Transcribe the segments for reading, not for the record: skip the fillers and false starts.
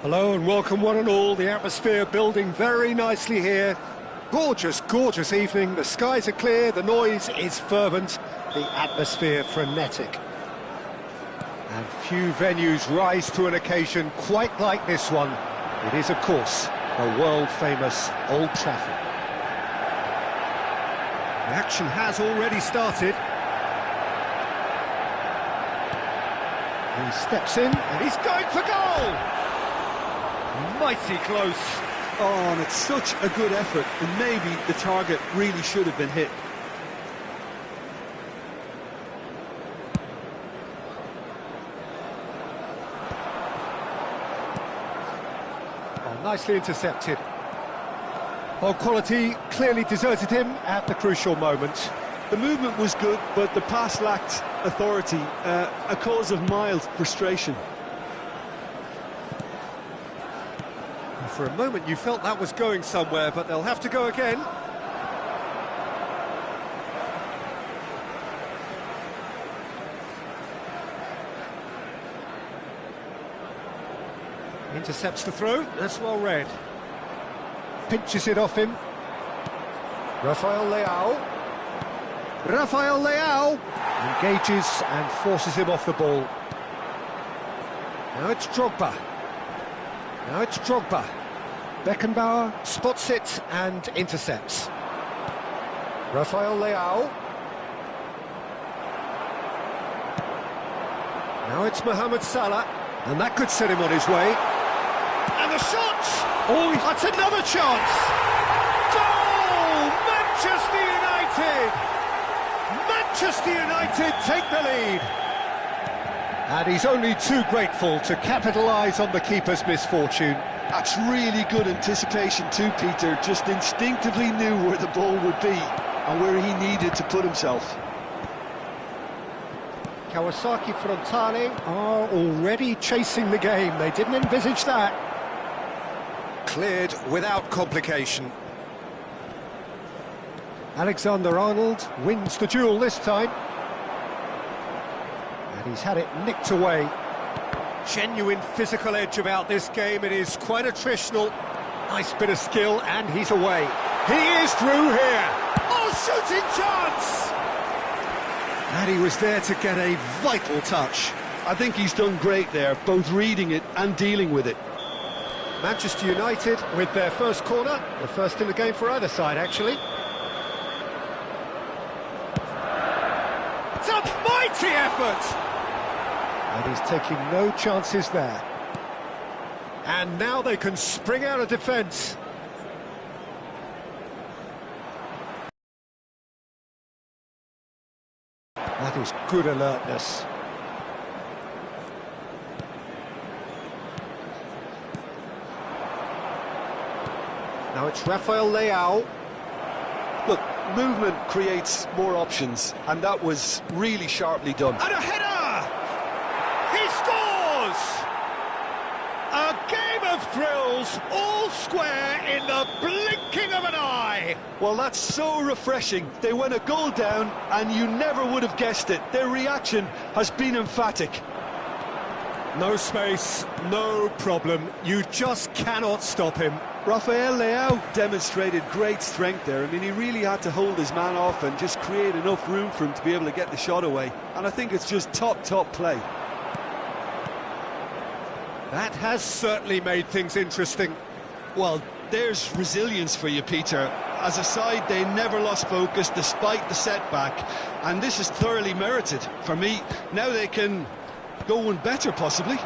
Hello and welcome one and all. The atmosphere building very nicely here. Gorgeous, gorgeous evening. The skies are clear, the noise is fervent, the atmosphere frenetic. And few venues rise to an occasion quite like this one. It is, of course, the world-famous Old Trafford. The action has already started. He steps in and he's going for goal! Mighty close. Oh, and it's such a good effort, and maybe the target really should have been hit. Oh, nicely intercepted. Oh, quality clearly deserted him at the crucial moment. The movement was good, but the pass lacked authority, a cause of mild frustration. For a moment you felt that was going somewhere, but they'll have to go again. Intercepts the throw, that's well read. Pinches it off him. Rafael Leao. Rafael Leao engages and forces him off the ball. Now it's Drogba. Now it's Drogba. Beckenbauer spots it and intercepts. Rafael Leao. Now it's Mohamed Salah, and that could set him on his way. And the shot! Oh, that's another chance! Goal! Manchester United! Manchester United take the lead! And he's only too grateful to capitalise on the keeper's misfortune. That's really good anticipation too, Peter. Just instinctively knew where the ball would be and where he needed to put himself. Kawasaki Frontale are already chasing the game. They didn't envisage that. Cleared without complication. Alexander-Arnold wins the duel this time. And he's had it nicked away. Genuine physical edge about this game. It is quite attritional. Nice bit of skill, and he's away. He is through here. Oh, shooting chance! And he was there to get a vital touch. I think he's done great there, both reading it and dealing with it. Manchester United with their first corner. The first in the game for either side, actually. It's a mighty effort! And he's taking no chances there. And now they can spring out of defence. That is good alertness. Now it's Rafael Leao. Look, movement creates more options, and that was really sharply done. And a header! He scores! A game of thrills, all square in the blinking of an eye. Well, that's so refreshing. They went a goal down, and you never would have guessed it. Their reaction has been emphatic. No space, no problem. You just cannot stop him. Rafael Leao demonstrated great strength there. I mean, he really had to hold his man off and just create enough room for him to be able to get the shot away. And I think it's just top play. That has certainly made things interesting. Well, there's resilience for you, Peter. As a side, they never lost focus despite the setback. And this is thoroughly merited. For me, now they can go one better, possibly.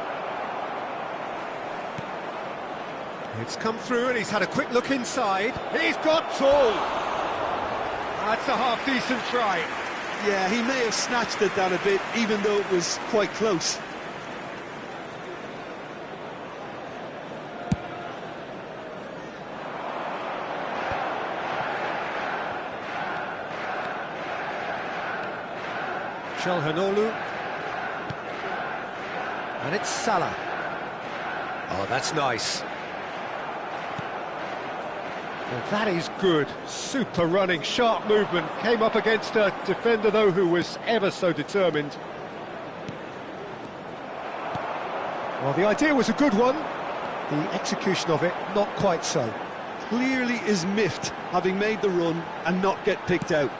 It's come through and he's had a quick look inside. He's got tall. That's a half-decent try. Yeah, he may have snatched at that a bit, even though it was quite close. Çalhanoğlu. And it's Salah. Oh, that's nice. Well, that is good. Super running, sharp movement. Came up against a defender, though, who was ever so determined. Well, the idea was a good one. The execution of it, not quite so. Clearly is miffed, having made the run and not get picked out.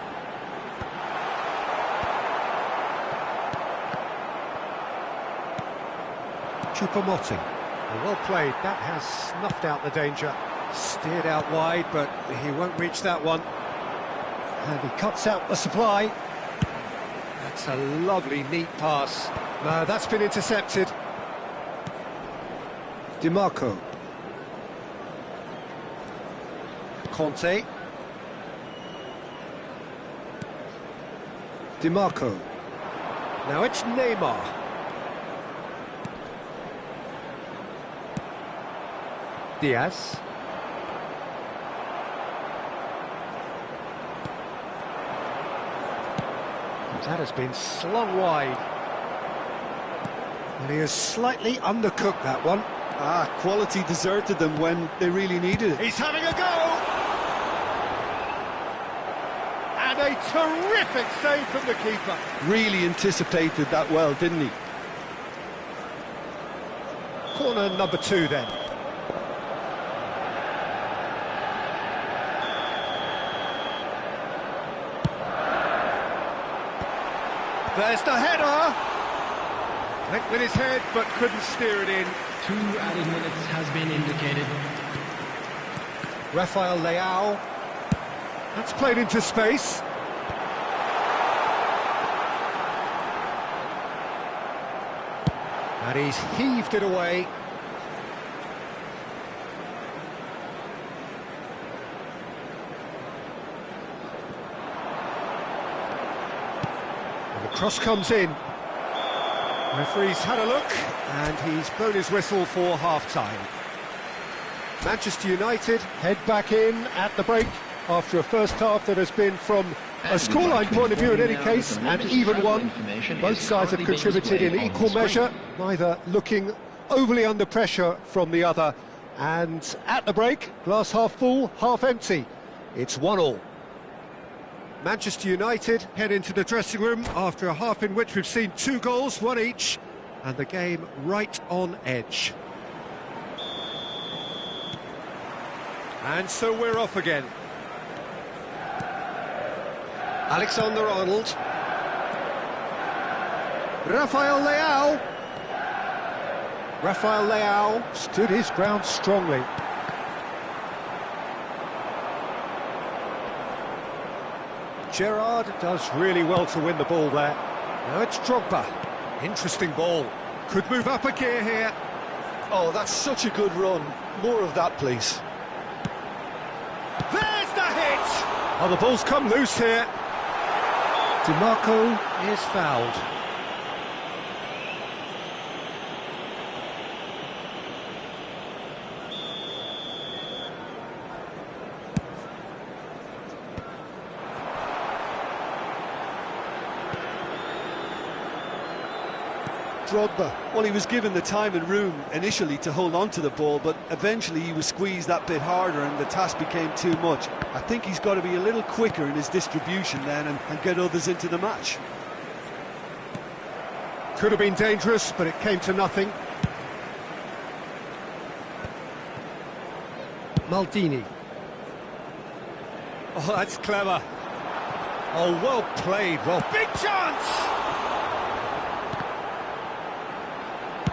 Choupo-Moting. Well played, that has snuffed out the danger. Steered out wide, but he won't reach that one. And he cuts out the supply. That's a lovely, neat pass. No, that's been intercepted. Dimarco. Conte. Dimarco. Now it's Neymar. Diaz. That has been slung wide. And he has slightly undercooked that one. Ah, quality deserted them when they really needed it. He's having a go! And a terrific save from the keeper. Really anticipated that well, didn't he? Corner number 2 then. There's the header! Went with his head, but couldn't steer it in. 2 added minutes has been indicated. Rafael Leao. That's played into space. And he's heaved it away. And the cross comes in. Referee's had a look, and he's blown his whistle for half-time. Manchester United head back in at the break after a first half that has been, from a scoreline point of view in any case, an even one. Both sides have contributed in equal measure, neither looking overly under pressure from the other. And at the break, glass half full, half empty. It's 1-1. Manchester United head into the dressing room after a half in which we've seen 2 goals, 1 each, and the game right on edge. And so we're off again. Alexander-Arnold. Rafael Leao. Rafael Leao stood his ground strongly. Gerrard does really well to win the ball there. Now it's Drogba. Interesting ball. Could move up a gear here. Oh, that's such a good run. More of that, please. There's the hit! Oh, the ball's come loose here. Dimarco is fouled. Drogba, well, he was given the time and room initially to hold on to the ball, but eventually he was squeezed that bit harder and the task became too much. I think he's got to be a little quicker in his distribution then and get others into the match. Could have been dangerous, but it came to nothing. Maldini. Oh, that's clever. Oh, well played. Well, big chance!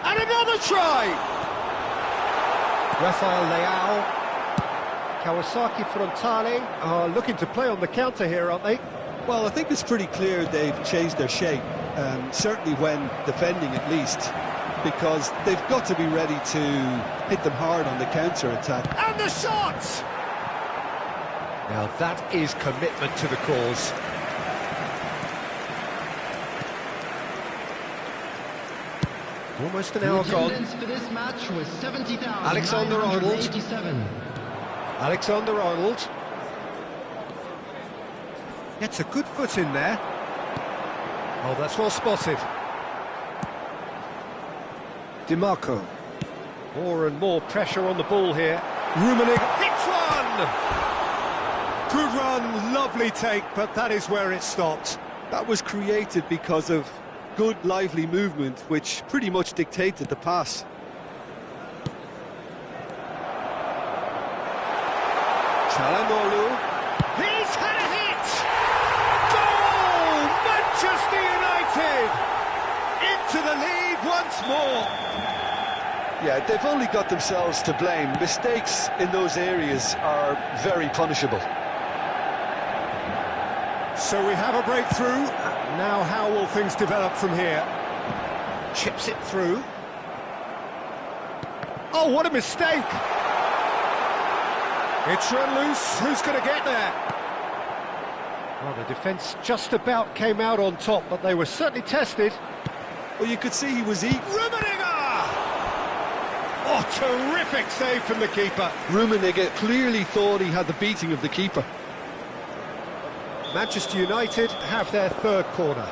And another try! Rafael Leao. Kawasaki Frontale are looking to play on the counter here, aren't they? Well, I think it's pretty clear they've changed their shape, certainly when defending at least, because they've got to be ready to hit them hard on the counter-attack. And the shot! Now that is commitment to the cause. Almost an The hour gone. attendance for this match was Alexander-Arnold. 70,987. Alexander-Arnold. Gets a good foot in there. Oh, that's well spotted. DiMarco. More and more pressure on the ball here. Rummenigge hits one! Good run, lovely take, but that is where it stopped. That was created because of good, lively movement, which pretty much dictated the pass. Çalhanoğlu. He's had a hit! Goal! Manchester United! Into the lead once more! Yeah, they've only got themselves to blame. Mistakes in those areas are very punishable. So we have a breakthrough. Now how will things develop from here? Chips it through. Oh, what a mistake! It's run loose. Who's going to get there? Well, the defence just about came out on top, but they were certainly tested. Well, you could see he was eating. Rummenigge! Oh, terrific save from the keeper. Rummenigge clearly thought he had the beating of the keeper. Manchester United have their third corner.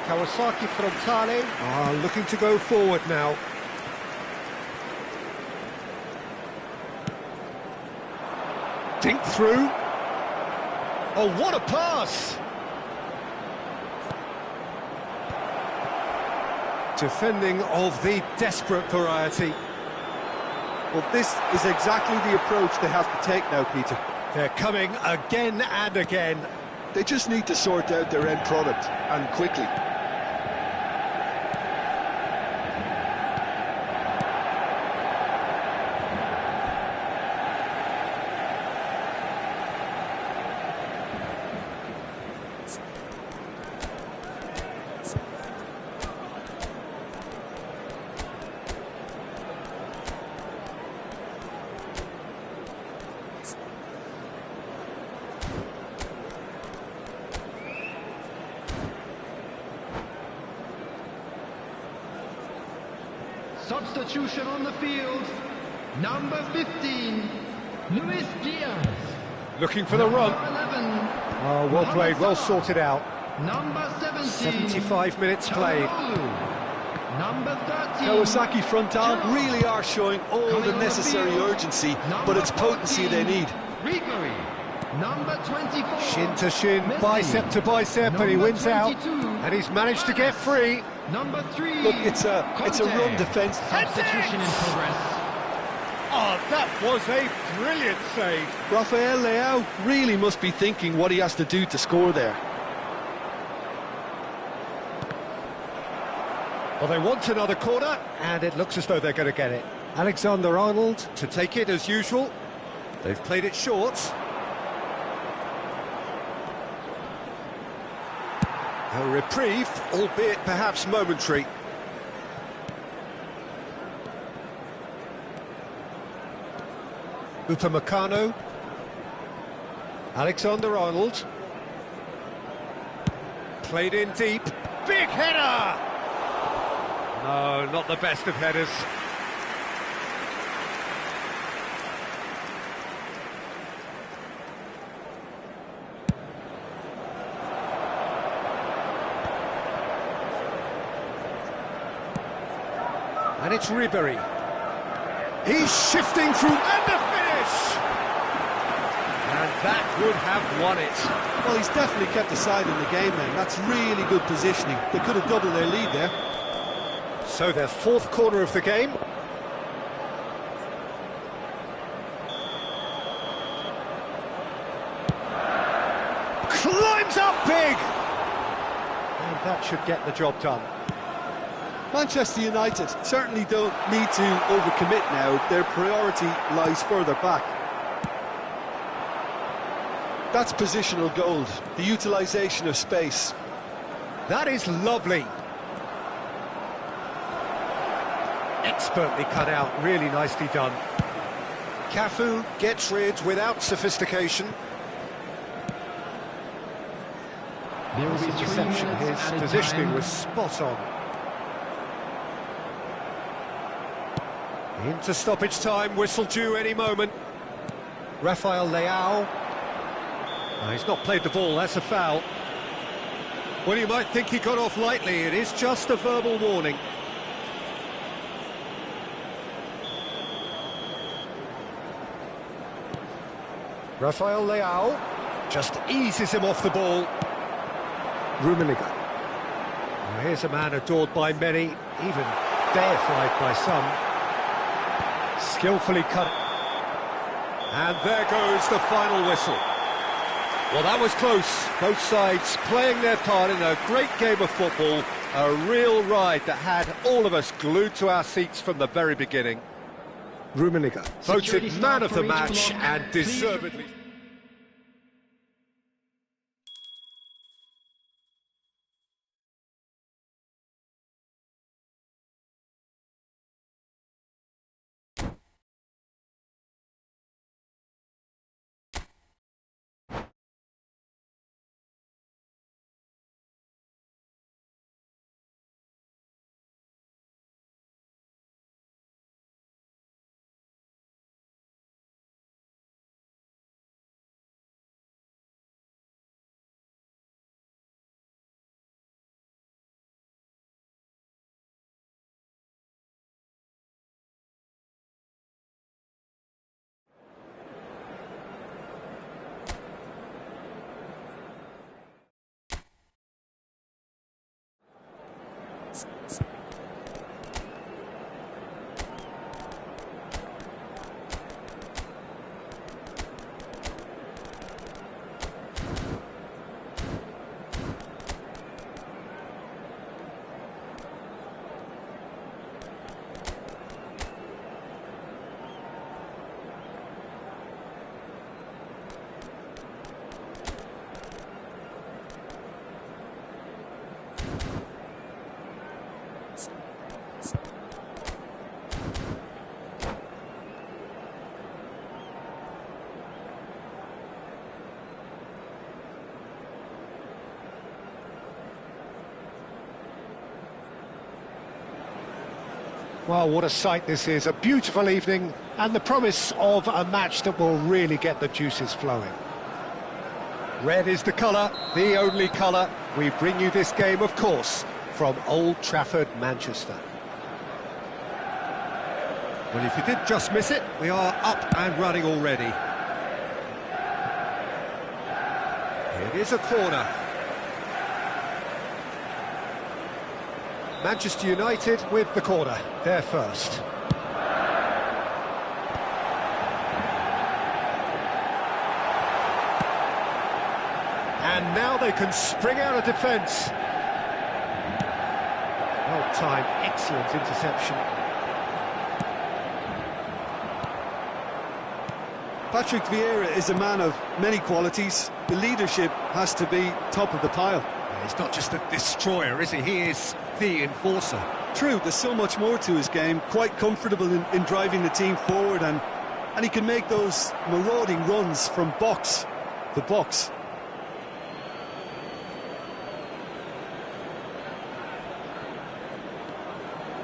Kawasaki Frontale are looking to go forward now. Dink through. Oh, what a pass! Defending of the desperate variety. Well, this is exactly the approach they have to take now, Peter. They're coming again and again. They just need to sort out their end product, and quickly. Substitution on the field. Number 15, Luis Diaz. Looking for the run. Number 11. Oh, well played, well sorted out. Number 17. 75 minutes played. Çalhanoğlu. Number 13. Kawasaki Frontale Giroud. really are showing all Coming the on the necessary field. urgency, Number but it's potency 14, they need. Ribery. Number 24. Shin to shin, Messi. bicep to bicep, and he Number wins out. 22, And he's managed to get free. Number 3. Look, it's a Conte. run defence. Substitution in progress. Oh, that was a brilliant save. Rafael Leao really must be thinking what he has to do to score there. Well, they want another corner, and it looks as though they're going to get it. Alexander-Arnold to take it as usual. They've played it short. A reprieve, albeit perhaps momentary. Upamecano. Alexander-Arnold. Played in deep. Big header! No, not the best of headers. And it's Ribery. He's shifting through, and the finish! And that would have won it. Well, he's definitely kept the side in the game then. That's really good positioning. They could have doubled their lead there. So their fourth corner of the game. Climbs up big! And that should get the job done. Manchester United certainly don't need to overcommit now. Their priority lies further back. That's positional gold, the utilisation of space. That is lovely. Expertly cut out, really nicely done. Cafu gets rid without sophistication. There will His be 3 interception, minutes his added positioning time. was spot on. Into stoppage time, whistle due any moment. Rafael Leao. Oh, he's not played the ball, that's a foul. Well, you might think he got off lightly, it is just a verbal warning. Rafael Leao just eases him off the ball. Rummenigge. Well, here's a man adored by many, even deified by some. Skillfully cut. And there goes the final whistle. Well, that was close. Both sides playing their part in a great game of football. A real ride that had all of us glued to our seats from the very beginning. Rummenigge voted man of the match and deservedly. Well, what a sight this is. A beautiful evening and the promise of a match that will really get the juices flowing. Red is the colour, the only colour. We bring you this game, of course, from Old Trafford, Manchester. Well, if you did just miss it, we are up and running already. It is a corner. Manchester United with the corner, they're first. And now they can spring out of defence. Well timed, excellent interception. Patrick Vieira is a man of many qualities. The leadership has to be top of the pile. He's not just a destroyer, is he? He is the enforcer. True, there's so much more to his game. Quite comfortable in driving the team forward, and he can make those marauding runs from box to box.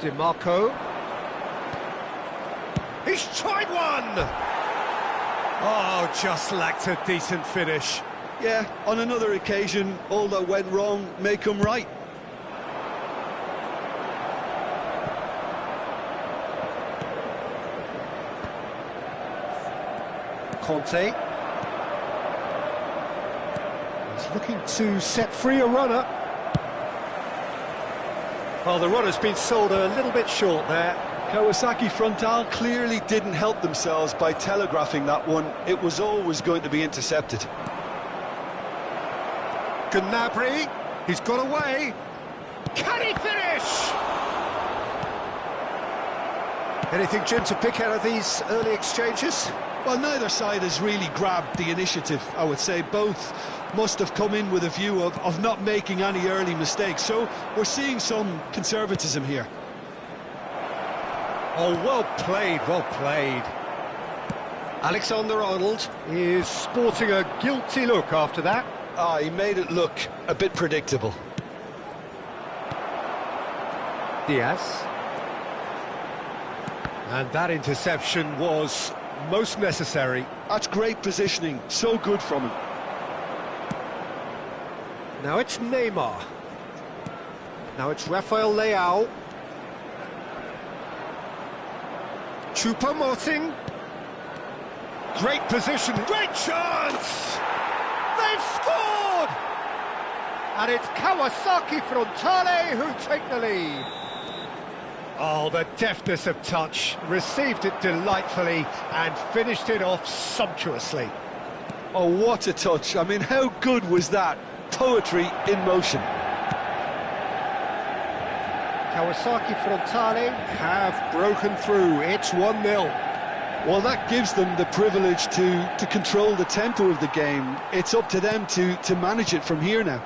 DiMarco. He's tried one! Oh, just lacked a decent finish. Yeah, on another occasion, all that went wrong may come right. Conte. He's looking to set free a runner. Well, the runner's been sold a little bit short there. Kawasaki Frontal clearly didn't help themselves by telegraphing that one. It was always going to be intercepted. Gnabry, he's got away. Can he finish? Anything, Jim, to pick out of these early exchanges? Well, neither side has really grabbed the initiative, I would say. Both must have come in with a view of not making any early mistakes. So we're seeing some conservatism here. Oh, well played, well played. Alexander-Arnold is sporting a guilty look after that. He made it look a bit predictable. Diaz. And that interception was most necessary. That's great positioning, so good from him. Now it's Neymar. Now it's Rafael Leao. Choupo-Moting. Great position, great chance! They've scored! And it's Kawasaki Frontale who take the lead. Oh, the deftness of touch, received it delightfully and finished it off sumptuously. Oh, what a touch. I mean, how good was that? Poetry in motion. Kawasaki Frontale have broken through, it's 1-0. Well, that gives them the privilege to control the tempo of the game. It's up to them to manage it from here now.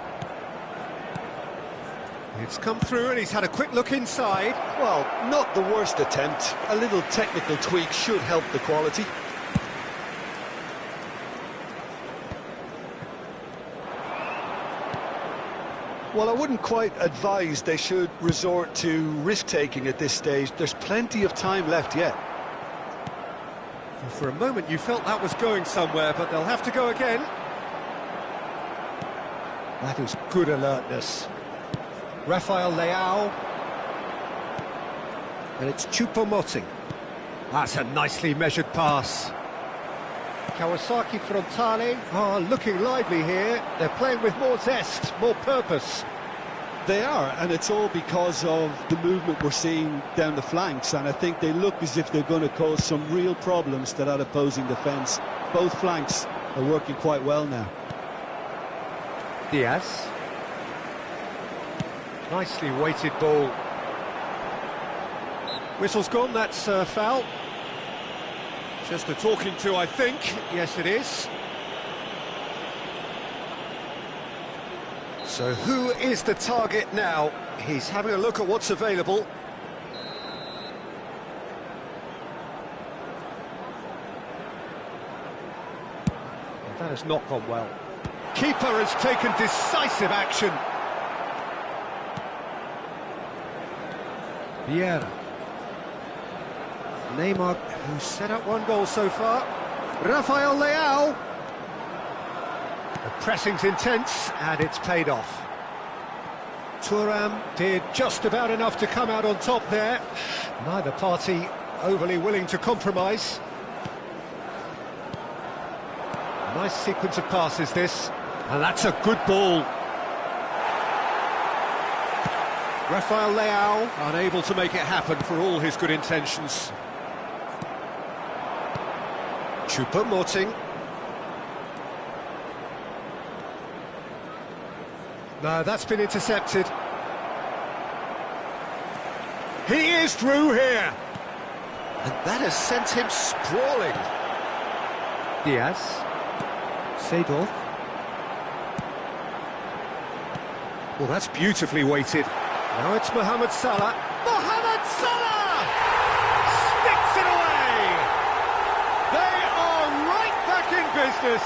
It's come through and he's had a quick look inside. Well, not the worst attempt. A little technical tweak should help the quality. Well, I wouldn't quite advise they should resort to risk-taking at this stage. There's plenty of time left yet. For a moment you felt that was going somewhere, but they'll have to go again. That is good alertness. Rafael Leao. And it's Choupo-Moting. That's a nicely measured pass. Kawasaki Frontale are looking lively here. They're playing with more zest, more purpose. They are, and it's all because of the movement we're seeing down the flanks, and I think they look as if they're going to cause some real problems to that opposing defence. Both flanks are working quite well now. Diaz. Nicely weighted ball. Whistle's gone, that's foul. Just a talking to, I think. Yes, it is. So who is the target now? He's having a look at what's available. That has not gone well. Keeper has taken decisive action. Vieira. Neymar, who's set up one goal so far. Rafael Leao. The pressing's intense, and it's paid off. Thuram did just about enough to come out on top there. Neither party overly willing to compromise. Nice sequence of passes, this. And that's a good ball. Rafael Leao unable to make it happen for all his good intentions. Choupo-Moting. No, that's been intercepted. He is through here. And that has sent him sprawling. Diaz. Seedorf. Well, that's beautifully weighted. Now it's Mohamed Salah. Mohamed Salah! Sticks it away! They are right back in business.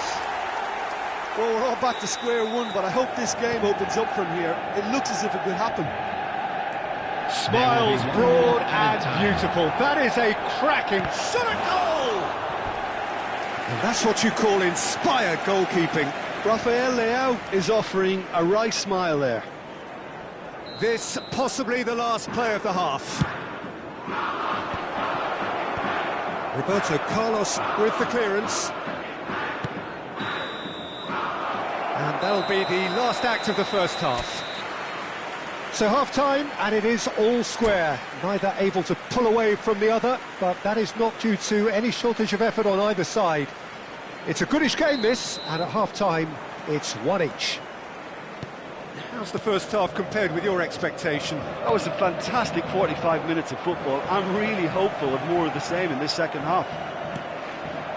Well, we're all back to square one, but I hope this game opens up from here. It looks as if it could happen. Smiles broad and beautiful. That is a cracking shot at goal! And that's what you call inspired goalkeeping. Rafael Leao is offering a right smile there. This possibly the last play of the half. Roberto Carlos with the clearance. And that'll be the last act of the first half. So half-time, and it is all square. Neither able to pull away from the other, but that is not due to any shortage of effort on either side. It's a goodish game, this, and at half-time, it's one each. How's the first half compared with your expectation? That was a fantastic 45 minutes of football. I'm really hopeful of more of the same in this second half.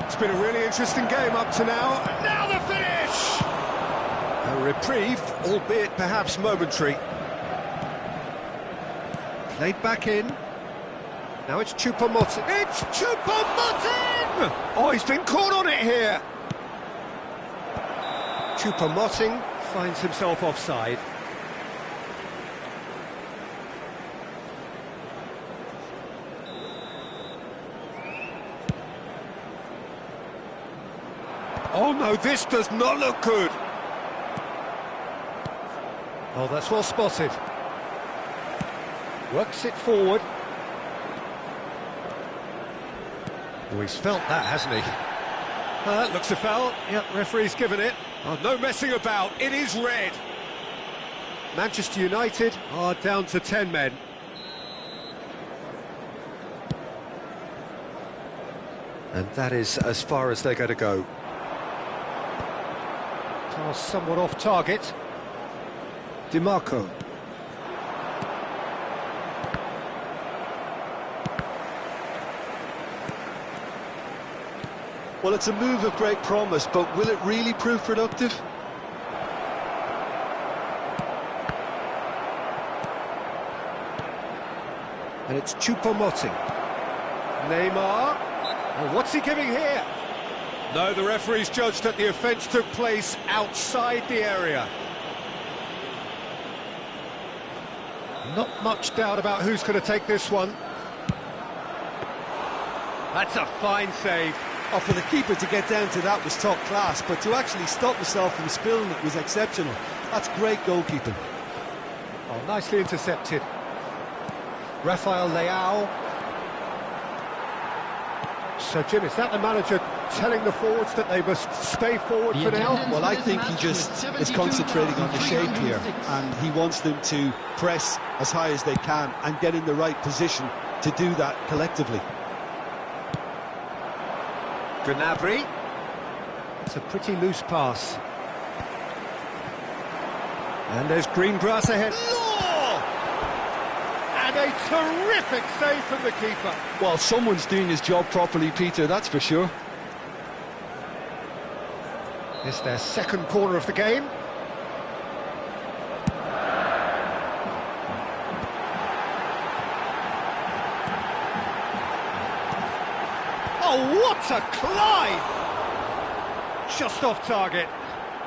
It's been a really interesting game up to now. And now the finish! A reprieve, albeit perhaps momentary. Played back in. Now it's Choupo-Moting. It's Choupo-Moting! Oh, he's been caught on it here. Choupo-Moting finds himself offside. Oh no, this does not look good. Oh, that's well spotted. Works it forward. Oh, he's felt that, hasn't he? That looks a foul. Yep, referee's given it. Oh, no messing about. It is red. Manchester United are down to 10 men. And that is as far as they're going to go. Pass somewhat off target. DiMarco. Well, it's a move of great promise, but will it really prove productive? And it's Choupo-Moting. Neymar. Oh, what's he giving here? No, the referee's judged that the offence took place outside the area. Not much doubt about who's going to take this one. That's a fine save. Oh, for the keeper to get down to that was top class, but to actually stop himself from spilling it was exceptional. That's great goalkeeping. Oh, nicely intercepted. Rafael Leao. So, Jim, is that the manager telling the forwards that they must stay forward for now? Well, I think he just is concentrating on the shape here, and he wants them to press as high as they can and get in the right position to do that collectively. Gnabry. It's a pretty loose pass. And there's green grass ahead. Oh! And a terrific save from the keeper. Well, someone's doing his job properly, Peter, that's for sure. It's their second corner of the game. Oh, what a climb! Just off target.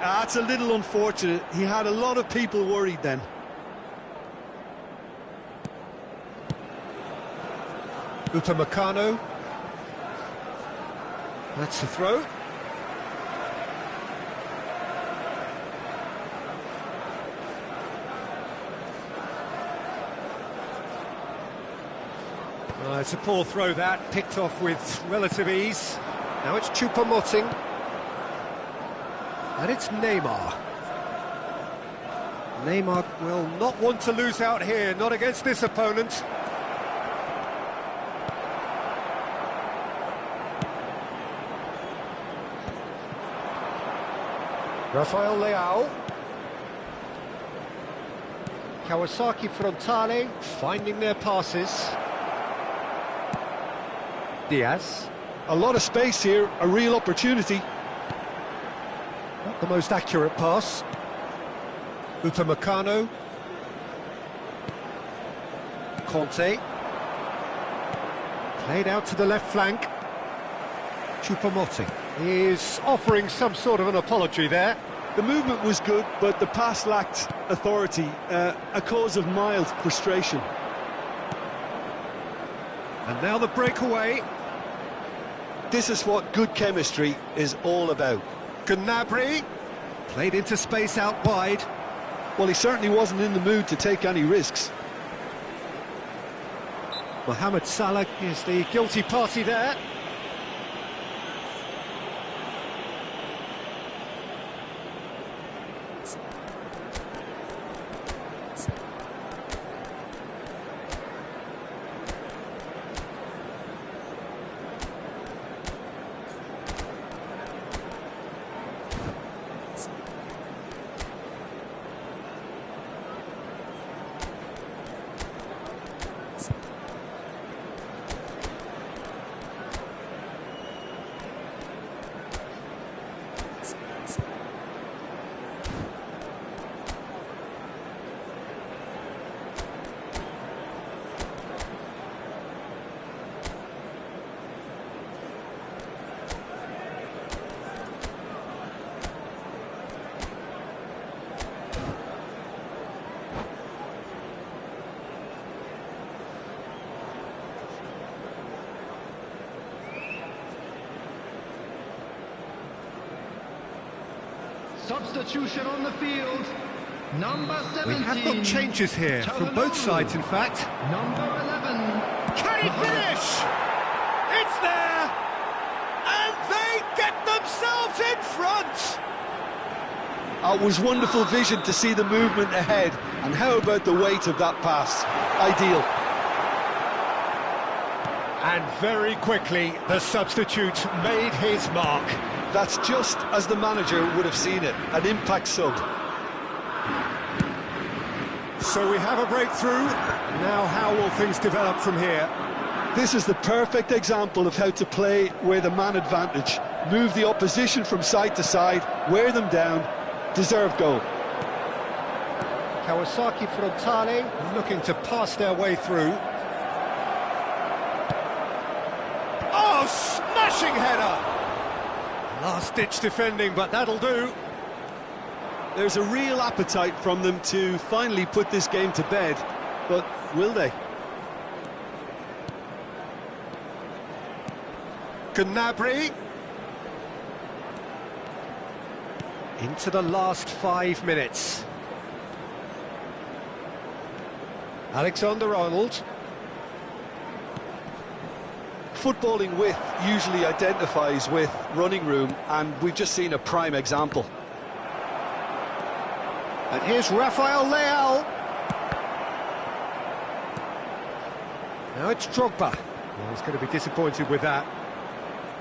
That's a little unfortunate. He had a lot of people worried then. Upamecano. That's the throw. It's a poor throw that, picked off with relative ease. Now it's Choupo-Moting. And it's Neymar. Neymar will not want to lose out here, not against this opponent. Rafael Leao. Kawasaki Frontale finding their passes. Diaz. A lot of space here, a real opportunity. Not the most accurate pass. Upamecano. Conte. Played out to the left flank. Choupo-Moting is offering some sort of an apology there. The movement was good, but the pass lacked authority, a cause of mild frustration. And now the breakaway. This is what good chemistry is all about. Gnabry played into space out wide. Well, he certainly wasn't in the mood to take any risks. Mohamed Salah is the guilty party there. Substitution on the field. Number 17. We have got changes here from both sides, in fact. Number 11. Can he finish? It's there! And they get themselves in front! It was wonderful vision to see the movement ahead. And how about the weight of that pass? Ideal. And very quickly, the substitute made his mark. That's just as the manager would have seen it, an impact sub. So we have a breakthrough. Now how will things develop from here? This is the perfect example of how to play with a man advantage. Move the opposition from side to side, wear them down, deserve goal. Kawasaki Frontale looking to pass their way through. Oh, smashing header! Last-ditch defending, but that'll do. There's a real appetite from them to finally put this game to bed, but will they? Gnabry. Into the last 5 minutes. Alexander-Arnold. Footballing width usually identifies with running room, and we've just seen a prime example. And here's Rafael Leao. Now it's Drogba. Well, he's going to be disappointed with that.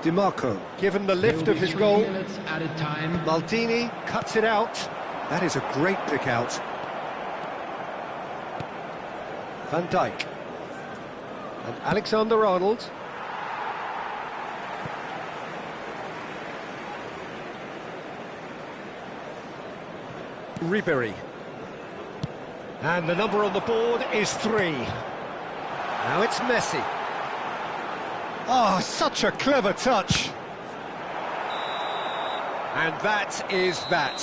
Di Marco, given the lift of his 3 goal. minutes added time. Maldini cuts it out. That is a great pick out. Van Dijk. And Alexander-Arnold. Ribéry. And the number on the board is 3. Now it's Messi. Oh, such a clever touch. And that is that.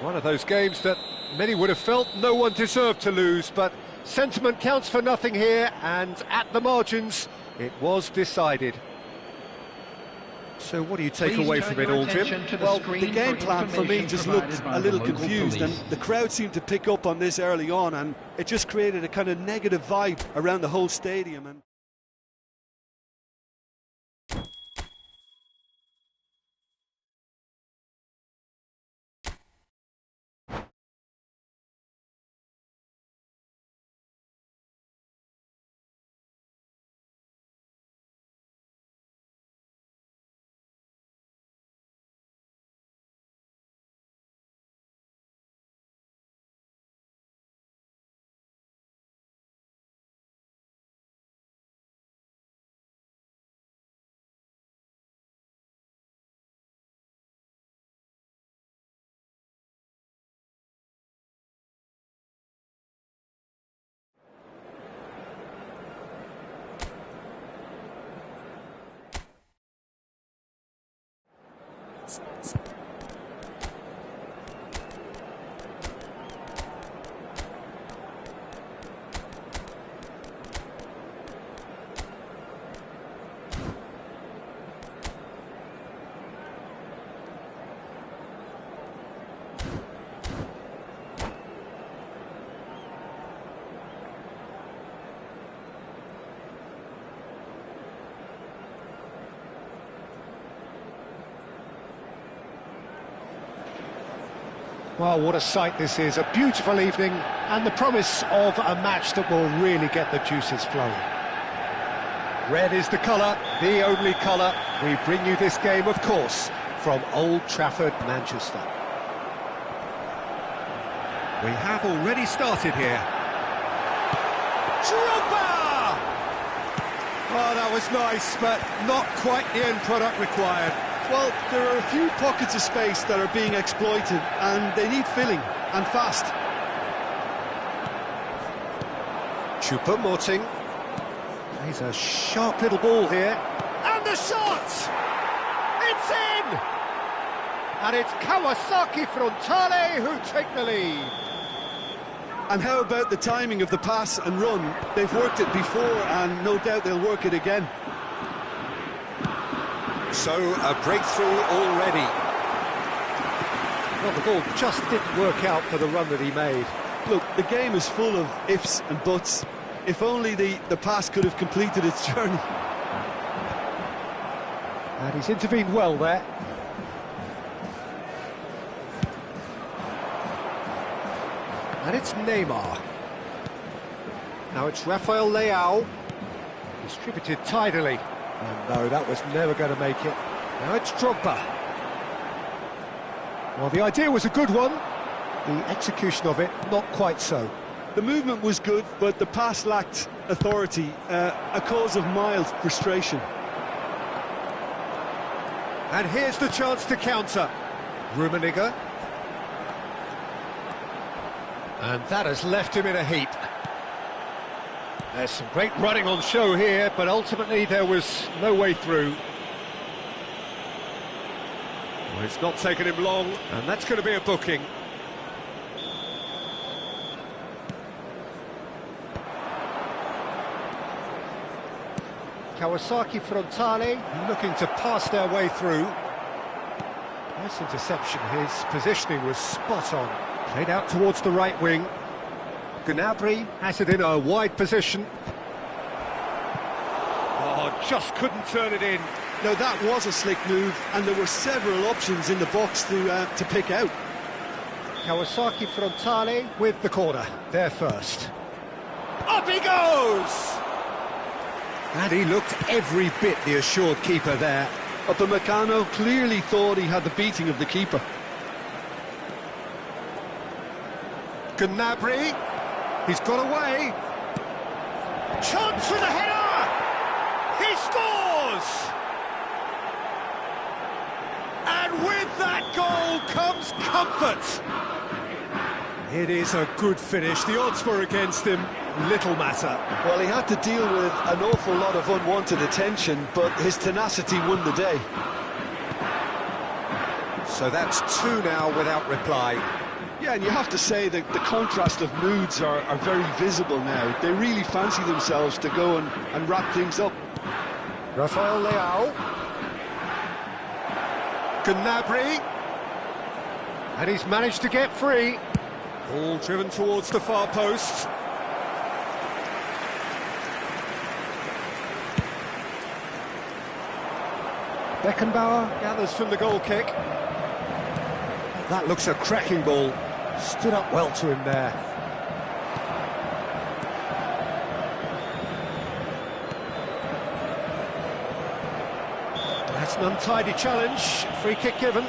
One of those games that many would have felt no one deserved to lose, but sentiment counts for nothing here, and at the margins, it was decided. So what do you take Please away turn from it your all, Jim? attention to the Well, screen the game for plan for me information just looked provided by a little the local confused, police. and the crowd seemed to pick up on this early on, and it just created a kind of negative vibe around the whole stadium. And Well, what a sight this is, a beautiful evening, and the promise of a match that will really get the juices flowing. Red is the colour, the only colour. We bring you this game, of course, from Old Trafford, Manchester. We have already started here. Drogba! Oh, that was nice, but not quite the end product required. well, there are a few pockets of space that are being exploited, and they need filling, and fast. Choupo-Moting. He's a sharp little ball here. And the shot! It's in! And it's Kawasaki Frontale who take the lead. And how about the timing of the pass and run? They've worked it before, and no doubt they'll work it again. So, a breakthrough already. Well, the ball just didn't work out for the run that he made. Look, the game is full of ifs and buts. If only the pass could have completed its journey. And he's intervened well there. And it's Neymar. Now it's Rafael Leao. Distributed tidily. And no, that was never going to make it. Now it's Drogba. Well, the idea was a good one. The execution of it, not quite so. The movement was good, but the pass lacked authority, a cause of mild frustration. And here's the chance to counter. Rummenigge. And that has left him in a heap. There's some great running on show here, but ultimately there was no way through. Well, it's not taken him long, and that's going to be a booking. Kawasaki Frontale looking to pass their way through. Nice interception, his positioning was spot on. Played out towards the right wing. Gnabry has it in a wide position. Oh, just couldn't turn it in. Now that was a slick move, and there were several options in the box to pick out. Kawasaki Frontale with the corner, there first. Up he goes! And he looked every bit the assured keeper there. Upamecano clearly thought he had the beating of the keeper. Gnabry, he's got away. Chance for the header! He scores! And with that goal comes comfort. It is a good finish. The odds were against him. Little matter. Well, he had to deal with an awful lot of unwanted attention, but his tenacity won the day. So that's two now without reply. Yeah, and you have to say that the contrast of moods are very visible now. They really fancy themselves to go and wrap things up. Rafael Leao. Gnabry. And he's managed to get free. Ball driven towards the far post. Beckenbauer gathers from the goal kick. That looks a cracking ball. Stood up well to him there. That's an untidy challenge. Free kick given.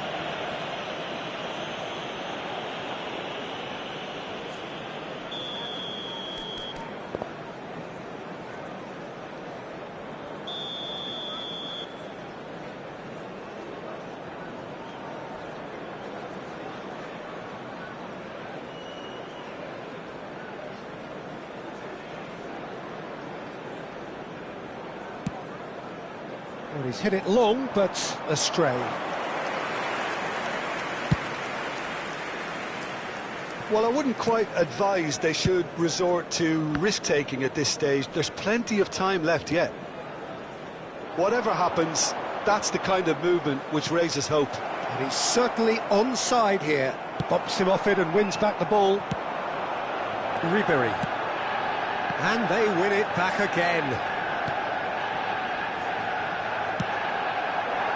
Well, he's hit it long, but astray. Well, I wouldn't quite advise they should resort to risk-taking at this stage. There's plenty of time left yet. Whatever happens, that's the kind of movement which raises hope. And he's certainly onside here. Bumps him off it and wins back the ball. Ribéry. And they win it back again.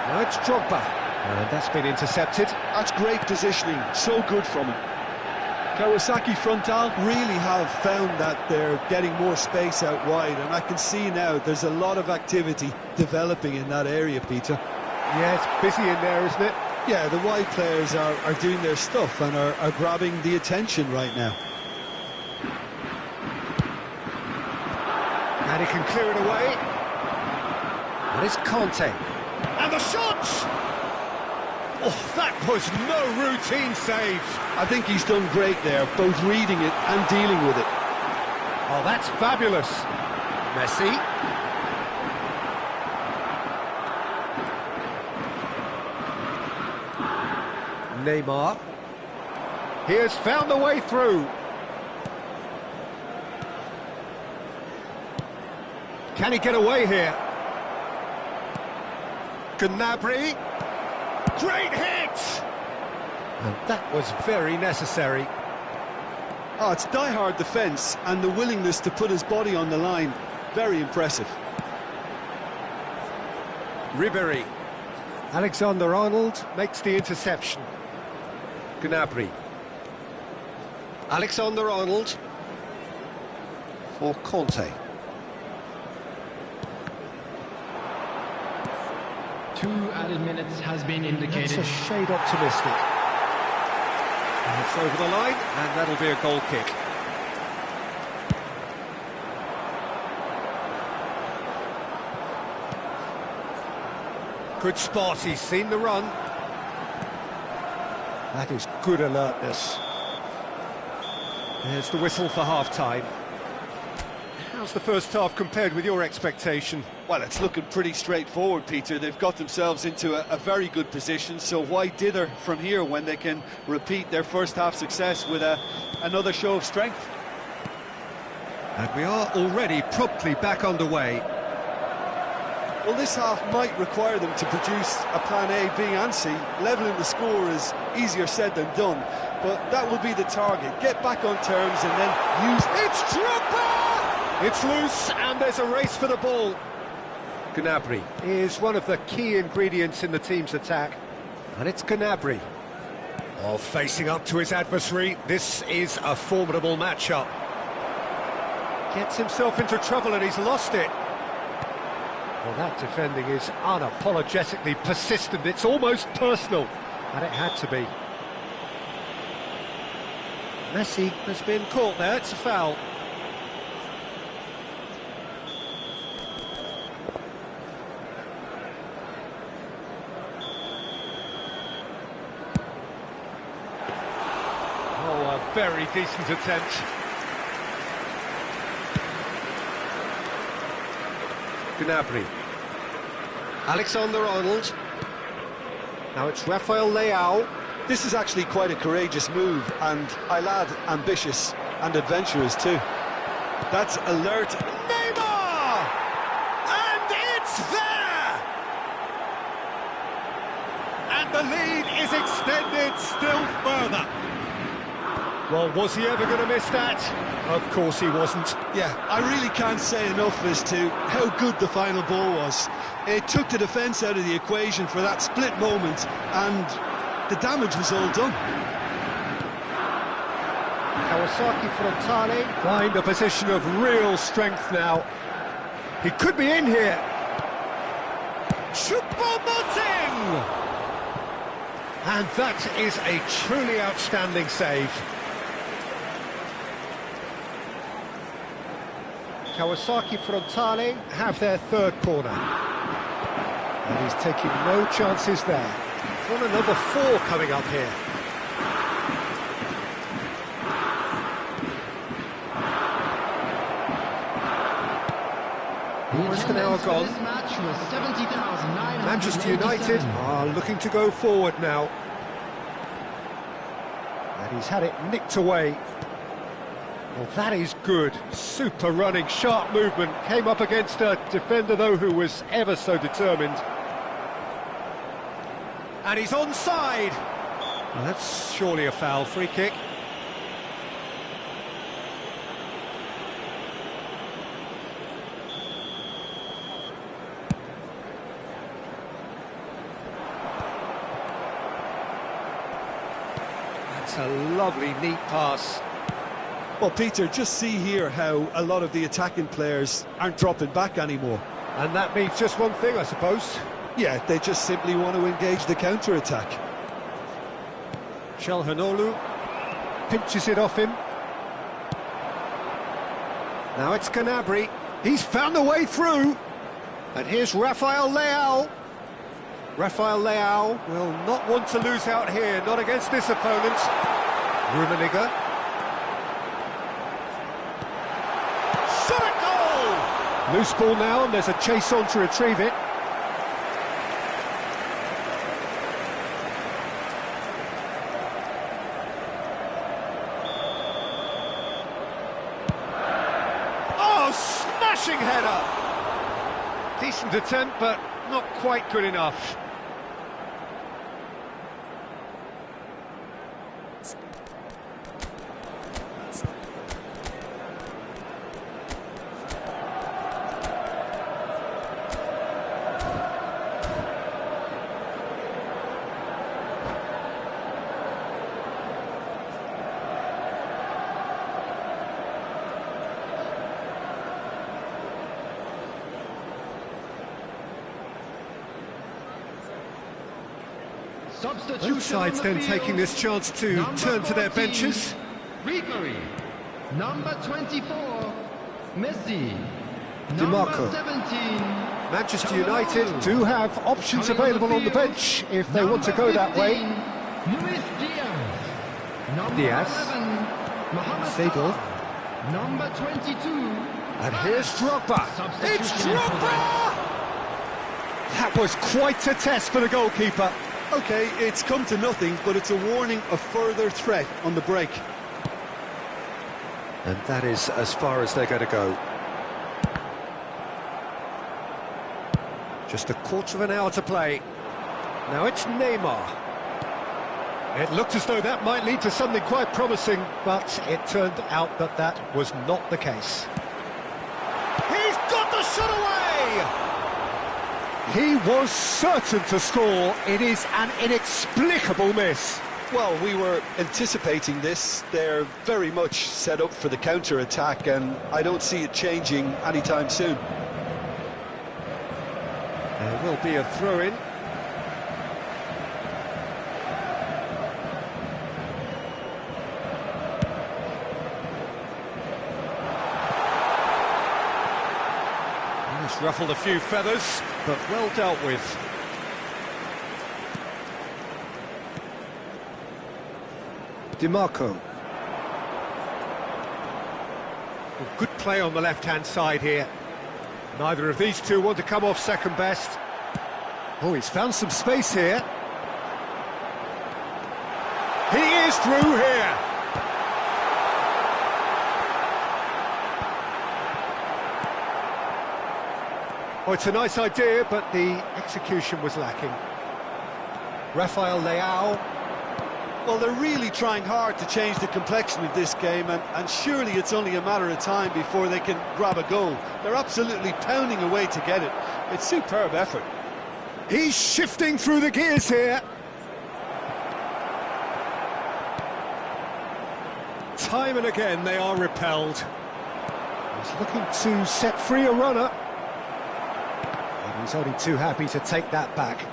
Now it's Drogba. And that's been intercepted. That's great positioning. So good from him. Kawasaki Frontale really have found that they're getting more space out wide, and I can see now there's a lot of activity developing in that area, Peter. Yeah, it's busy in there, isn't it? Yeah, the wide players are doing their stuff and are grabbing the attention right now. And he can clear it away. And it's Conte. And the shot! Oh, that was no routine save. I think he's done great there, both reading it and dealing with it. Oh, that's fabulous. Messi. Neymar. He has found the way through. Can he get away here? Gnabry. Great hit! And that was very necessary. Oh, it's die-hard defence and the willingness to put his body on the line. Very impressive. Ribéry. Alexander-Arnold makes the interception. Gnabry. Alexander-Arnold for Conte. 2 added minutes has been indicated. That's a shade optimistic. And it's over the line, and that'll be a goal kick. Good spot, he's seen the run. That is good alertness. There's the whistle for half-time. How's the first half compared with your expectation? Well, it's looking pretty straightforward, Peter. They've got themselves into a very good position, so why dither from here when they can repeat their first half success with another show of strength? And we are already promptly back underway. Well, this half might require them to produce a plan A, B and C. Levelling the score is easier said than done, but that will be the target. Get back on terms and then use... It's Drogba! It's loose, and there's a race for the ball. Gnabry is one of the key ingredients in the team's attack. And it's Gnabry. Oh, facing up to his adversary, this is a formidable matchup. Gets himself into trouble and he's lost it. Well, that defending is unapologetically persistent. It's almost personal, and it had to be. Messi has been caught there, it's a foul. Oh, a very decent attempt. Gnabry. Alexander-Arnold. Now it's Rafael Leao. This is actually quite a courageous move, and I'll add ambitious and adventurous too. That's alert. Neymar! And it's there! And the lead is extended still further. Well, was he ever going to miss that? Of course he wasn't. Yeah, I really can't say enough as to how good the final ball was. It took the defence out of the equation for that split moment, and the damage was all done. Kawasaki Frontale find a position of real strength now. He could be in here. Choupo-Moting! And that is a truly outstanding save. Kawasaki Frontale have their third corner. And he's taking no chances there. Corner number 4 coming up here. Almost an hour gone. This match was 70,987. Manchester United are looking to go forward now. And he's had it nicked away. Well, that is good. Super running, sharp movement. Came up against a defender, though, who was ever so determined. And he's onside. Well, that's surely a foul. Free kick. That's a lovely, neat pass. Well, Peter, just see here how a lot of the attacking players aren't dropping back anymore. And that means just one thing, I suppose. Yeah, they just simply want to engage the counter-attack. Calhanoglu pinches it off him. Now it's Gnabry. He's found a way through. And here's Rafael Leao. Rafael Leao will not want to lose out here, not against this opponent. Rummenigge. Shot at goal! Loose ball now, and there's a chase on to retrieve it. Oh, smashing header! Decent attempt, but not quite good enough. Substitution Both sides on the then field. taking this chance to Number turn to their 14, benches. Ribery. Number 24, Messi. DiMarco. Number 17, Manchester Calvin United Lewin. do have options Coming on available on the field, bench if they want to number go that way. 15, Luis Diaz. Number Diaz. 11, Mohamed Seedorf. Salah. Number 22, And here's Drogba. It's Substitution in Drogba! That was quite a test for the goalkeeper. OK, it's come to nothing, but it's a warning of further threat on the break. And that is as far as they're going to go. Just a quarter of an hour to play. Now it's Neymar. It looked as though that might lead to something quite promising, but it turned out that that was not the case. He's got the shot away! He was certain to score. It is an inexplicable miss. Well, we were anticipating this. They're very much set up for the counter-attack, and I don't see it changing anytime soon. There will be a throw-in. He's ruffled a few feathers, but well dealt with. DiMarco. Well, good play on the left-hand side here. Neither of these two want to come off second best. Oh, he's found some space here. He is through here. Oh, it's a nice idea, but the execution was lacking. Rafael Leao. Well, they're really trying hard to change the complexion of this game, and surely it's only a matter of time before they can grab a goal. They're absolutely pounding away to get it. It's superb effort. He's shifting through the gears here. Time and again they are repelled. He's looking to set free a runner. And he's only too happy to take that back.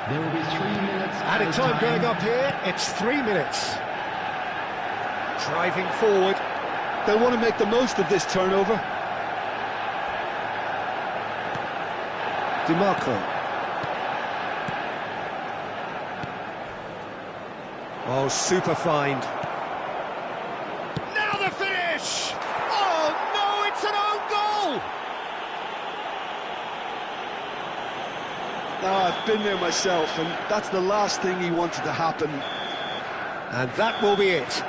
There will be 3 minutes. Added time going up here, it's 3 minutes. Driving forward. They'll want to make the most of this turnover. DiMarco. Oh, super find. Now the finish! Oh no, it's an own goal! I've been there myself, and that's the last thing he wanted to happen. And that will be it.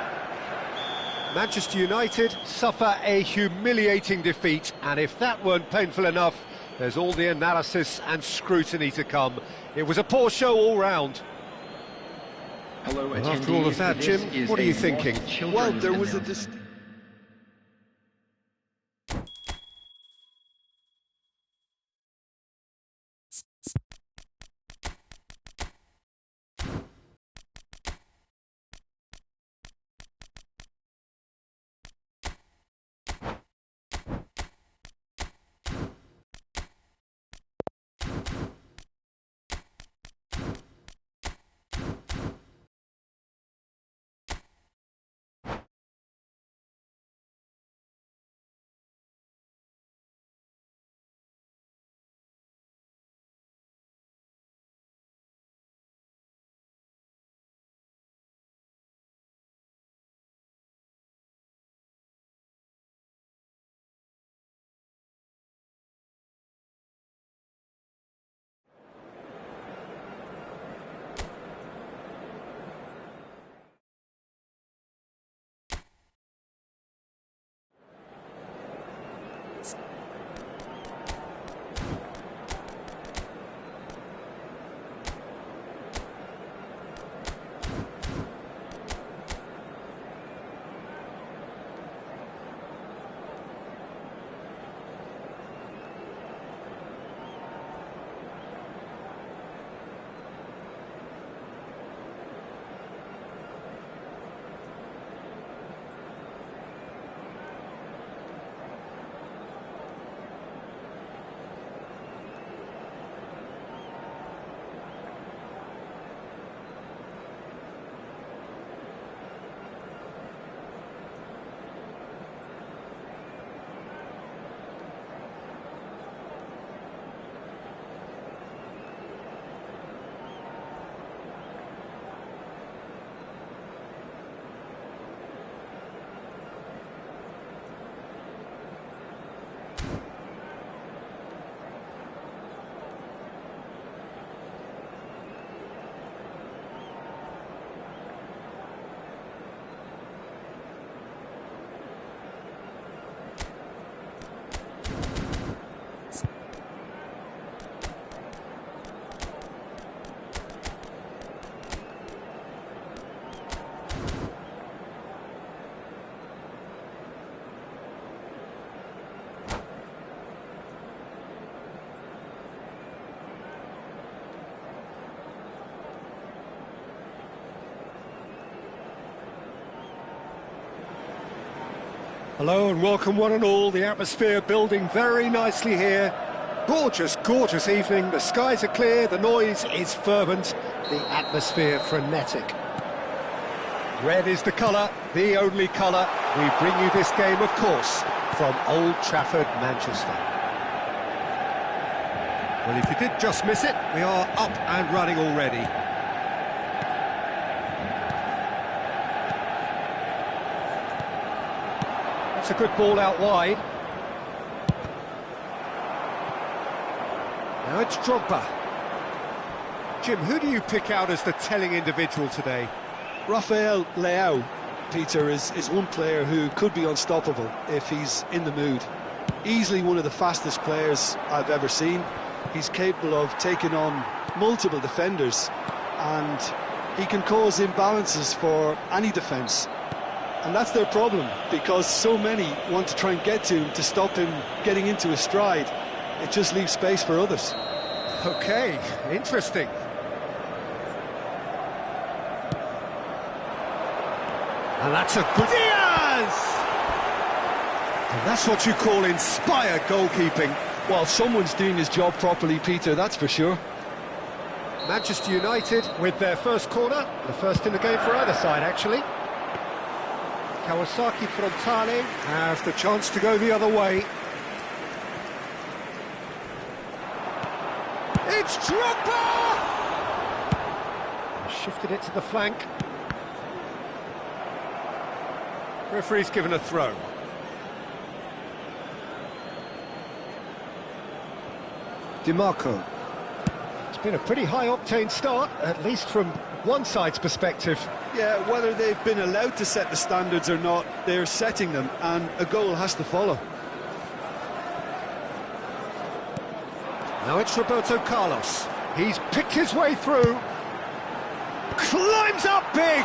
Manchester United suffer a humiliating defeat, and if that weren't painful enough, there's all the analysis and scrutiny to come. It was a poor show all round. Hello, And after all of that, Jim, what are you thinking? Well, there was a Hello and welcome one and all, the atmosphere building very nicely here. Gorgeous, gorgeous evening, the skies are clear, the noise is fervent, the atmosphere frenetic. Red is the colour, the only colour. We bring you this game, of course, from Old Trafford, Manchester. Well, if you did just miss it, we are up and running already. That's a good ball out wide. Now it's Drogba. Jim, who do you pick out as the telling individual today? Rafael Leao, Peter, is one player who could be unstoppable if he's in the mood. Easily one of the fastest players I've ever seen. He's capable of taking on multiple defenders, and he can cause imbalances for any defence. And that's their problem, because so many want to try and get to him to stop him getting into his stride. It just leaves space for others. Okay, interesting. And that's a good... Diaz! And that's what you call inspired goalkeeping. Well, someone's doing his job properly, Peter, that's for sure. Manchester United with their first corner, the first in the game for either side, actually. Kawasaki Frontale have the chance to go the other way. It's Drogba! Shifted it to the flank. Referee's given a throw. DiMarco. It's been a pretty high-octane start, at least from one side's perspective. Yeah, whether they've been allowed to set the standards or not, they're setting them, and a goal has to follow. Now it's Roberto Carlos. He's picked his way through. Climbs up big!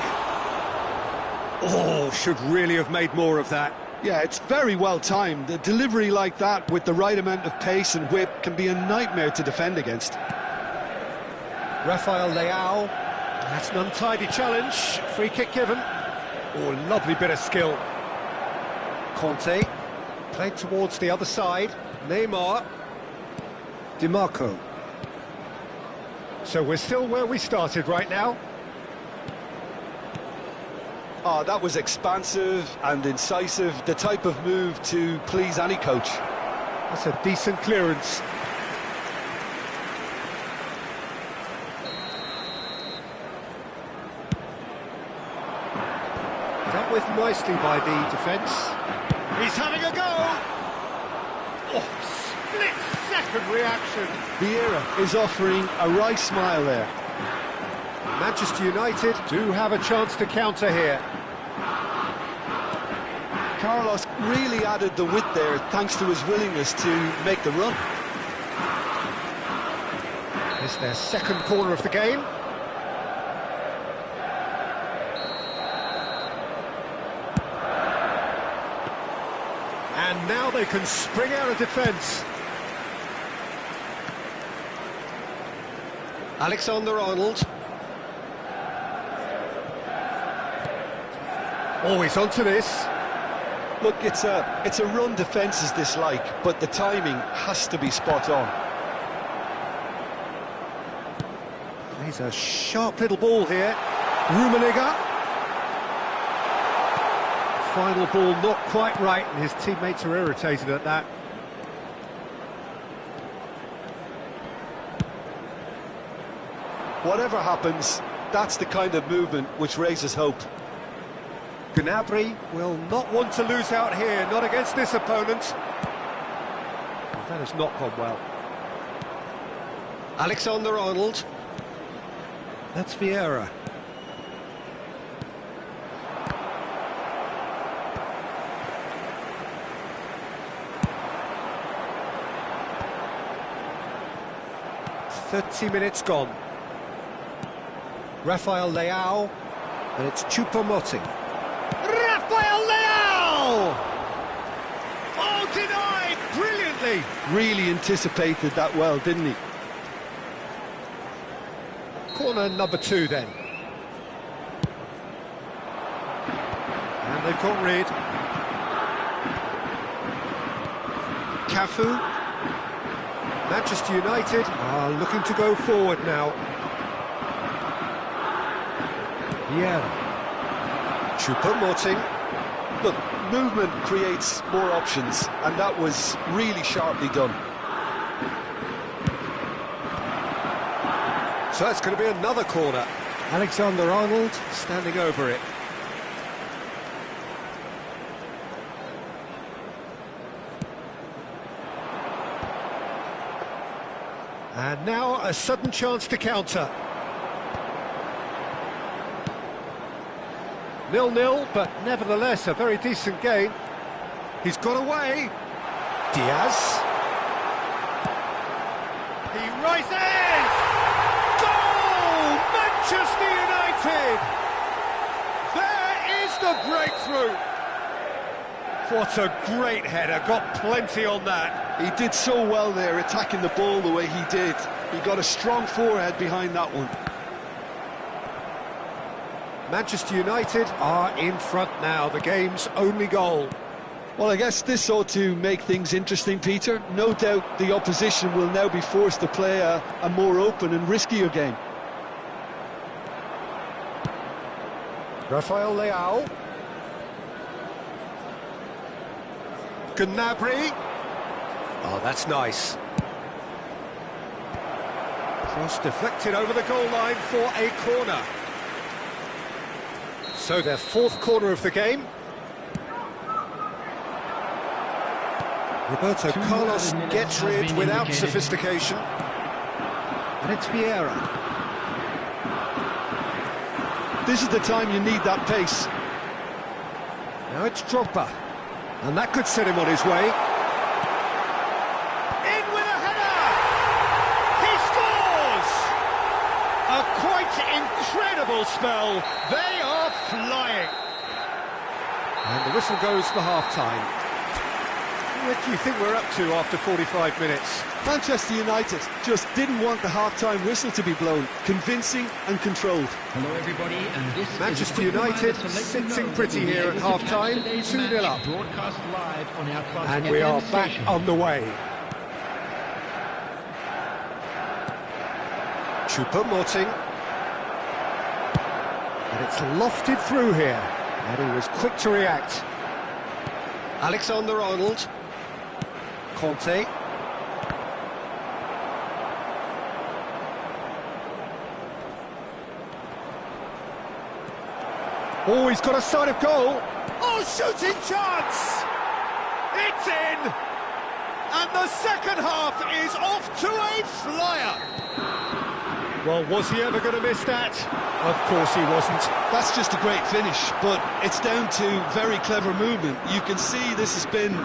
Oh, should really have made more of that. Yeah, it's very well timed. A delivery like that with the right amount of pace and whip can be a nightmare to defend against. Rafael Leao. That's an untidy challenge. Free kick given. Oh, lovely bit of skill. Conte. Played towards the other side. Neymar. DiMarco. So we're still where we started right now. Oh, that was expansive and incisive, the type of move to please any coach. That's a decent clearance. Dealt with nicely by the defence. He's having a go! Oh, split-second reaction. Vieira is offering a wry smile there. Manchester United do have a chance to counter here. Carlos really added the width there thanks to his willingness to make the run. It's their second corner of the game. And now they can spring out of defence. Alexander-Arnold. Always onto this. Look, it's a run defence is dislike, but the timing has to be spot on. He's a sharp little ball here. Rummenigge. Final ball not quite right, and his teammates are irritated at that. Whatever happens, that's the kind of movement which raises hope. Gnabry will not want to lose out here, not against this opponent. That has not gone well. Alexander-Arnold. That's Vieira. .30 gone. Rafael Leao, and it's Choupo-Moting. Rafael Leao! Oh, denied brilliantly! Really anticipated that well, didn't he? Corner number 2 then. And they've got rid. Cafu. Manchester United are looking to go forward now. Vieira. Choupo-Moting. Look, movement creates more options, and that was really sharply done. So it's going to be another corner. Alexander-Arnold standing over it. And now a sudden chance to counter. 0-0, but nevertheless a very decent game. He's got away. Diaz. He rises! Goal! Manchester United! There is the breakthrough! What a great header, got plenty on that. He did so well there, attacking the ball the way he did. He got a strong forehead behind that one. Manchester United are in front now, the game's only goal. Well, I guess this ought to make things interesting, Peter. No doubt the opposition will now be forced to play a more open and riskier game. Rafael Leao. Gnabry. Oh, that's nice. Cross deflected over the goal line for a corner. So their fourth corner of the game. Roberto Carlos gets rid without sophistication. And it's Vieira. This is the time you need that pace. Now it's Drogba. And that could set him on his way. In with a header! He scores! A quite incredible spell. They are flying. And the whistle goes for half-time. What do you think we're up to after 45 minutes? Manchester United just didn't want the half-time whistle to be blown. Convincing and controlled. Hello everybody, and this Manchester is United sitting pretty here at half-time, 2-0 up. Broadcast live on our club's And we FM are back station. on the way. Choupo-Moting. And it's lofted through here. And he was quick to react. Alexander-Arnold. Conte. Oh, he's got a sight of goal. Oh, shooting chance! It's in! And the second half is off to a flyer. Well, was he ever going to miss that? Of course he wasn't. That's just a great finish, but it's down to very clever movement. You can see this has been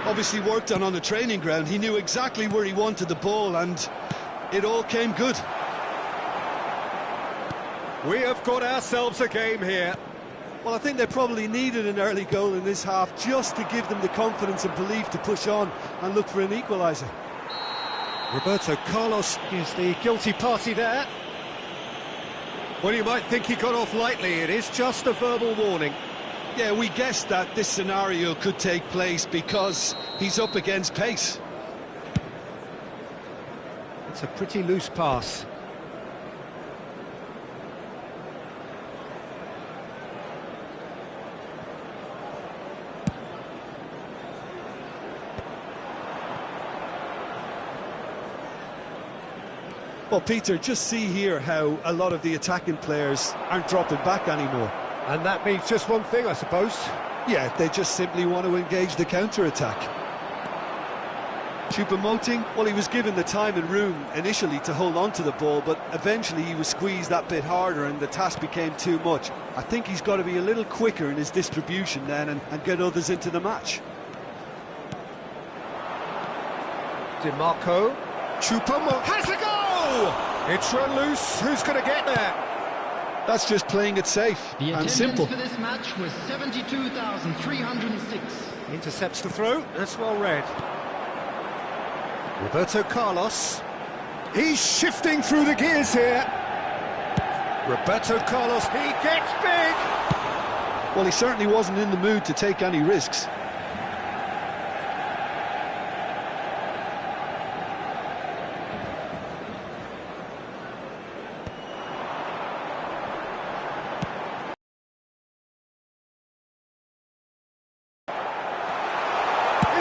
obviously worked on the training ground. He knew exactly where he wanted the ball, and it all came good. We have got ourselves a game here. Well, I think they probably needed an early goal in this half just to give them the confidence and belief to push on and look for an equaliser. Roberto Carlos is the guilty party there. Well, you might think he got off lightly. It is just a verbal warning. Yeah, we guessed that this scenario could take place because he's up against pace. It's a pretty loose pass. Well, Peter, just see here how a lot of the attacking players aren't dropping back anymore. And that means just one thing, I suppose. Yeah, they just simply want to engage the counter-attack. Choupo-Moting, well, he was given the time and room initially to hold on to the ball, but eventually he was squeezed that bit harder and the task became too much. I think he's got to be a little quicker in his distribution then and get others into the match. DiMarco. Choupo-Moting has a goal! It's run loose. Who's going to get there? That's just playing it safe The and attendance simple. for this match was 72,306. Intercepts the throw. That's well read. Roberto Carlos. He's shifting through the gears here. Roberto Carlos, he gets big. Well, he certainly wasn't in the mood to take any risks.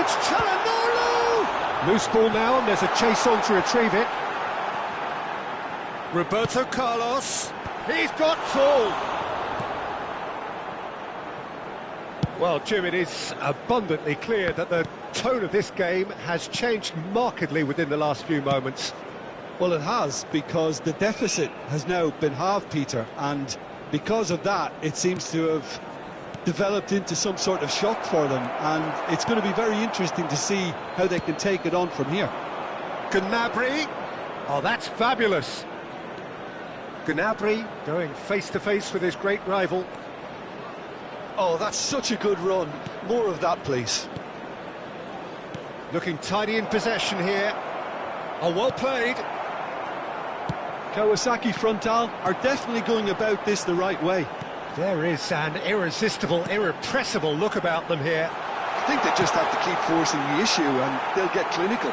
towards Çalhanoğlu! Loose ball now, and there's a chase on to retrieve it. Roberto Carlos. He's got full. Well, Jim, it is abundantly clear that the tone of this game has changed markedly within the last few moments. Well, it has, because the deficit has now been halved, Peter, and because of that, it seems to have developed into some sort of shock for them, and it's going to be very interesting to see how they can take it on from here. Gnabry. Oh, that's fabulous. Gnabry going face-to-face with his great rival. Oh, that's such a good run. More of that, please. Looking tidy in possession here. Oh, well played. Kawasaki Frontale are definitely going about this the right way. There is an irresistible, irrepressible look about them here. I think they just have to keep forcing the issue and they'll get clinical.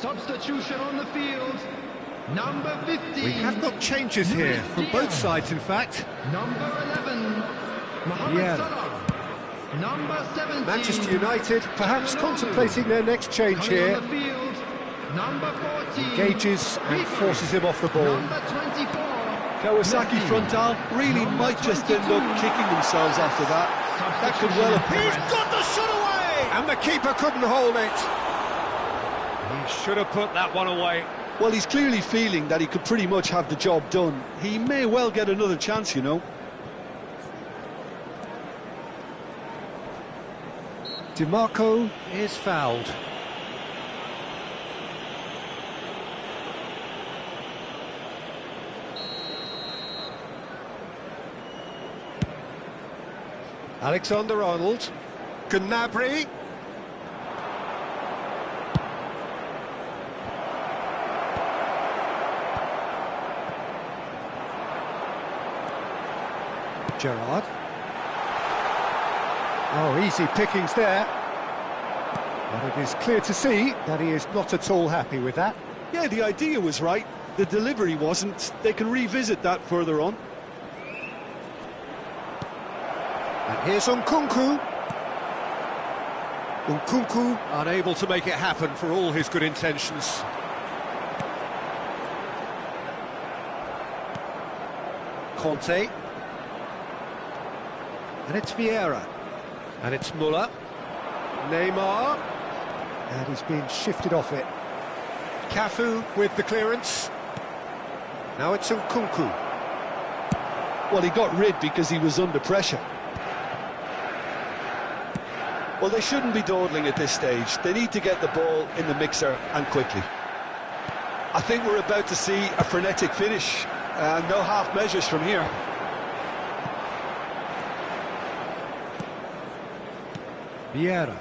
Substitution on the field, number 15. We have got changes here from both sides, in fact. Number 11, Mohamed Yeah. Salah. Number 17. Manchester United perhaps contemplating their next change Coming here. on the field, number 14. Engages and forces him off the ball. Number 24. Kawasaki Frontale really might just end up kicking themselves after that. That could well have... He's got the shot away! And the keeper couldn't hold it. He should have put that one away. Well, he's clearly feeling that he could pretty much have the job done. He may well get another chance, you know. DiMarco is fouled. Alexander-Arnold. Gnabry. Gerrard. Oh, easy pickings there. But it is clear to see that he is not at all happy with that. Yeah, the idea was right. The delivery wasn't. They can revisit that further on. And here's Nkunku. Nkunku unable to make it happen for all his good intentions. Conte. And it's Vieira. And it's Müller. Neymar. And he's being shifted off it. Cafu with the clearance. Now it's Nkunku. Well, he got rid because he was under pressure. Well, they shouldn't be dawdling at this stage. They need to get the ball in the mixer and quickly. I think we're about to see a frenetic finish. No half measures from here. Vieira.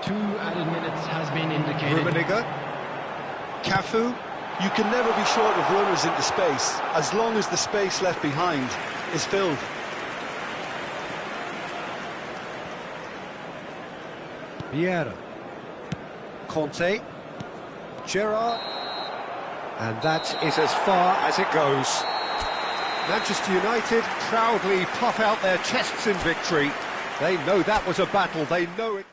2 added minutes has been indicated. Rummenigge. Cafu. You can never be short of runners into space, as long as the space left behind is filled. Vieira. Conte. Gerrard. And that is as far as it goes. Manchester United proudly puff out their chests in victory. They know that was a battle, they know it.